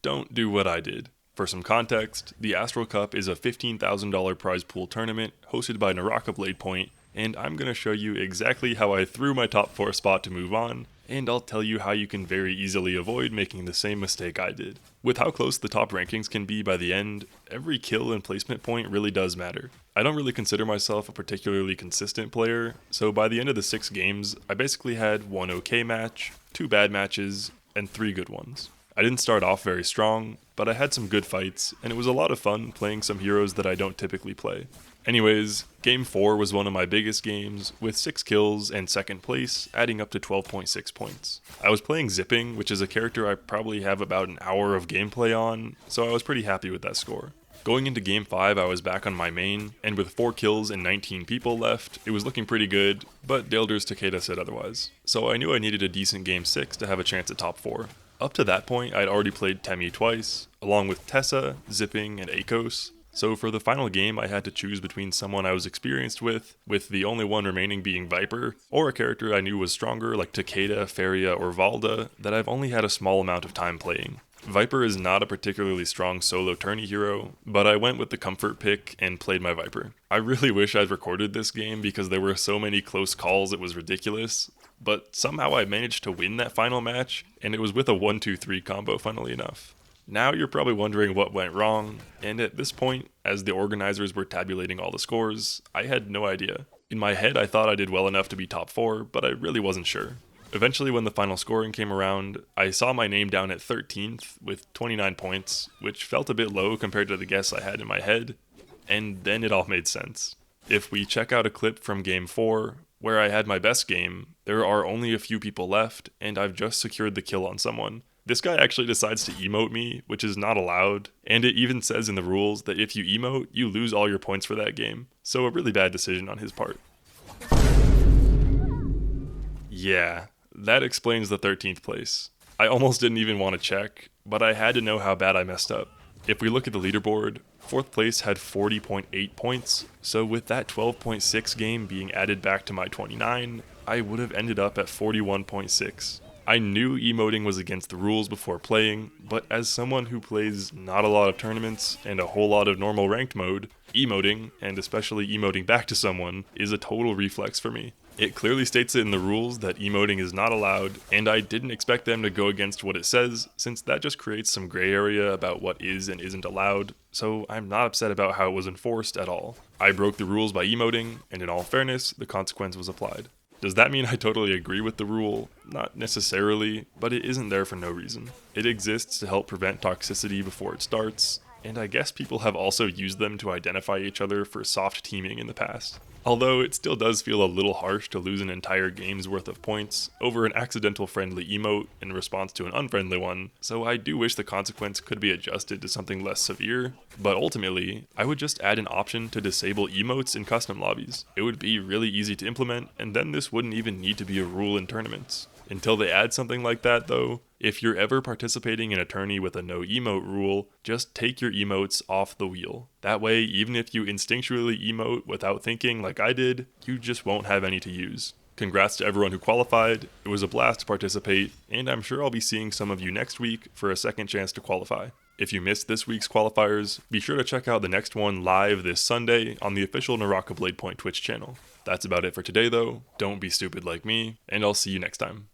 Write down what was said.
Don't do what I did. For some context, the Astral Cup is a $15,000 prize pool tournament hosted by Naraka Bladepoint, and I'm going to show you exactly how I threw my top 4 spot to move on, and I'll tell you how you can very easily avoid making the same mistake I did. With how close the top rankings can be by the end, every kill and placement point really does matter. I don't really consider myself a particularly consistent player, so by the end of the 6 games, I basically had 1 okay match, 2 bad matches, and 3 good ones. I didn't start off very strong, but I had some good fights, and it was a lot of fun playing some heroes that I don't typically play. Anyways, Game 4 was one of my biggest games, with 6 kills and 2nd place, adding up to 12.6 points. I was playing Zipping, which is a character I probably have about an hour of gameplay on, so I was pretty happy with that score. Going into Game 5, I was back on my main, and with 4 kills and 19 people left, it was looking pretty good, but Daeldur's Takeda said otherwise. So I knew I needed a decent Game 6 to have a chance at top 4. Up to that point, I'd already played Temmie twice, along with Tessa, Zipping, and Akos, so for the final game I had to choose between someone I was experienced with the only one remaining being Viper, or a character I knew was stronger like Takeda, Feria, or Valda that I've only had a small amount of time playing. Viper is not a particularly strong solo tourney hero, but I went with the comfort pick and played my Viper. I really wish I'd recorded this game because there were so many close calls it was ridiculous, but somehow I managed to win that final match, and it was with a 1-2-3 combo funnily enough. Now you're probably wondering what went wrong, and at this point, as the organizers were tabulating all the scores, I had no idea. In my head I thought I did well enough to be top 4, but I really wasn't sure. Eventually when the final scoring came around, I saw my name down at 13th with 29 points, which felt a bit low compared to the guess I had in my head, and then it all made sense. If we check out a clip from Game 4, where I had my best game, there are only a few people left, and I've just secured the kill on someone. This guy actually decides to emote me, which is not allowed, and it even says in the rules that if you emote, you lose all your points for that game, so a really bad decision on his part. Yeah, that explains the 13th place. I almost didn't even want to check, but I had to know how bad I messed up. If we look at the leaderboard, 4th place had 40.8 points, so with that 12.6 game being added back to my 29, I would have ended up at 41.6. I knew emoting was against the rules before playing, but as someone who plays not a lot of tournaments and a whole lot of normal ranked mode, emoting, and especially emoting back to someone, is a total reflex for me. It clearly states it in the rules that emoting is not allowed, and I didn't expect them to go against what it says, since that just creates some gray area about what is and isn't allowed, so I'm not upset about how it was enforced at all. I broke the rules by emoting, and in all fairness, the consequence was applied. Does that mean I totally agree with the rule? Not necessarily, but it isn't there for no reason. It exists to help prevent toxicity before it starts, and I guess people have also used them to identify each other for soft teaming in the past. Although it still does feel a little harsh to lose an entire game's worth of points over an accidental friendly emote in response to an unfriendly one, so I do wish the consequence could be adjusted to something less severe, but ultimately, I would just add an option to disable emotes in custom lobbies. It would be really easy to implement, and then this wouldn't even need to be a rule in tournaments. Until they add something like that though, if you're ever participating in a tourney with a no emote rule, just take your emotes off the wheel. That way, even if you instinctually emote without thinking like I did, you just won't have any to use. Congrats to everyone who qualified, it was a blast to participate, and I'm sure I'll be seeing some of you next week for a second chance to qualify. If you missed this week's qualifiers, be sure to check out the next one live this Sunday on the official Naraka Bladepoint Twitch channel. That's about it for today though, don't be stupid like me, and I'll see you next time.